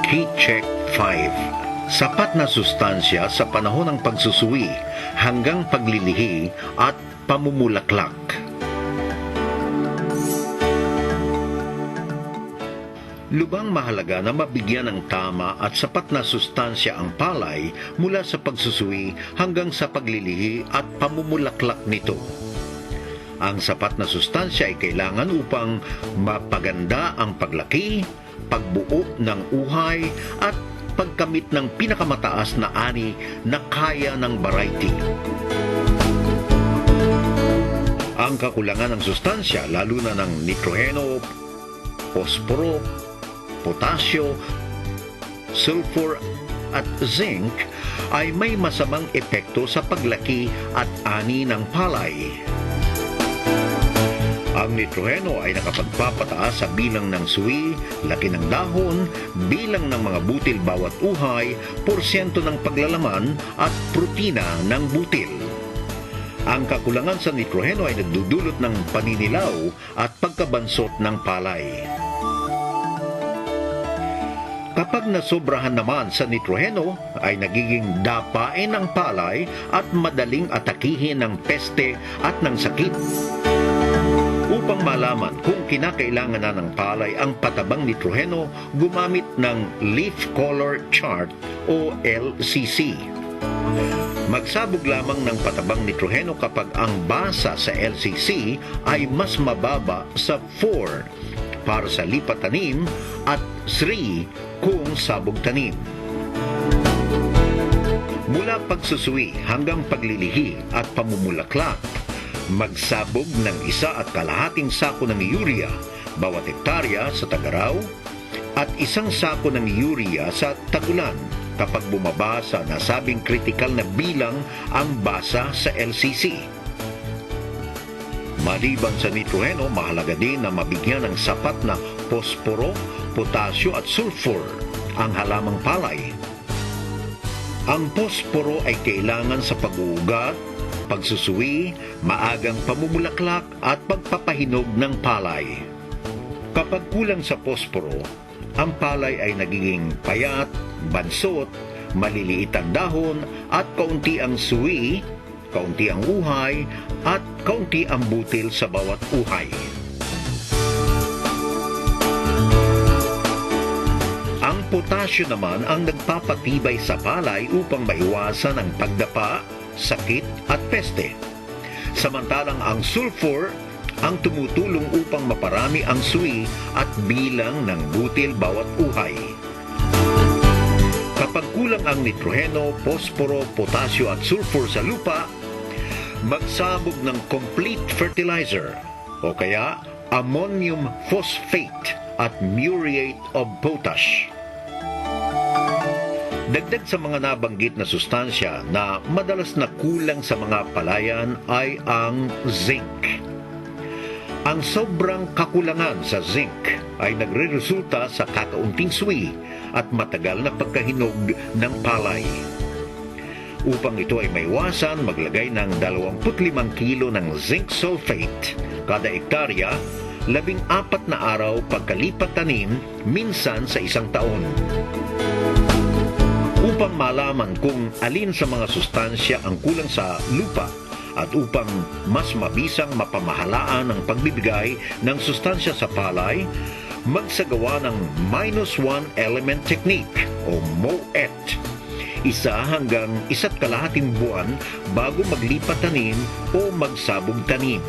Key Check 5. Sapat na sustansya sa panahon ng pagsusuwi hanggang paglilihi at pamumulaklak. Lubang mahalaga na mabigyan ng tama at sapat na sustansya ang palay mula sa pagsusuwi hanggang sa paglilihi at pamumulaklak nito. Ang sapat na sustansya ay kailangan upang mapaganda ang paglaki, pagbuo ng uhay at pagkamit ng pinakamataas na ani na kaya ng variety. Ang kakulangan ng sustansya, lalo na ng nitroheno, posporo, potasyo, sulfur at zinc ay may masamang epekto sa paglaki at ani ng palay. Ang nitroheno ay nakapagpapataas sa bilang ng suwi, laki ng dahon, bilang ng mga butil bawat uhay, porsyento ng paglalaman at protina ng butil. Ang kakulangan sa nitroheno ay nagdudulot ng paninilaw at pagkabansot ng palay. Kapag nasobrahan naman sa nitroheno, ay nagiging dapain ng palay at madaling atakihin ng peste at ng sakit. Upang malaman kung kinakailangan na ng palay ang patabang nitroheno, gumamit ng Leaf Color Chart o LCC. Magsabog lamang ng patabang nitroheno kapag ang basa sa LCC ay mas mababa sa 4 para sa lipat tanim at 3 kung sabog tanim. Mula pagsusui hanggang paglilihi at pamumulaklak, magsabog ng 1.5 sako ng urea bawat hektarya sa tag-araw at 1 sako ng urea sa tag-ulan kapag bumaba sa nasabing kritikal na bilang ang basa sa LCC. Maliban sa nitroheno, mahalaga din na mabigyan ng sapat na posporo, potasyo at sulfur ang halamang palay. Ang posporo ay kailangan sa pag-uugat, pagsusuwi, maagang pamumulaklak at pagpapahinog ng palay. Kapag kulang sa posporo, ang palay ay nagiging payat, bansot, maliliit ang dahon at kaunti ang suwi, kaunti ang uhay at kaunti ang butil sa bawat uhay. Ang potasyo naman ang nagpapatibay sa palay upang maiwasan ang pagdapa, sakit at peste. Samantalang ang sulfur ang tumutulong upang maparami ang suwi at bilang ng butil bawat uhay. Kapag kulang ang nitroheno, posporo, potasyo at sulfur sa lupa, magsabog ng complete fertilizer o kaya ammonium phosphate at muriate of potash. Dagdag sa mga nabanggit na sustansya na madalas na kulang sa mga palayan ay ang zinc. Ang sobrang kakulangan sa zinc ay nagreresulta sa kakaunting suwi at matagal na pagkahinog ng palay. Upang ito ay maiwasan, maglagay ng 25 kilo ng zinc sulfate kada hektarya, 14 na araw pagkalipat tanim, minsan sa 1 taon. Upang malaman kung alin sa mga sustansya ang kulang sa lupa at upang mas mabisang mapamahalaan ang pagbibigay ng sustansya sa palay, magsagawa ng -1 element technique o MOET, 1 hanggang 1.5 buwan bago maglipat tanim o magsabog tanim.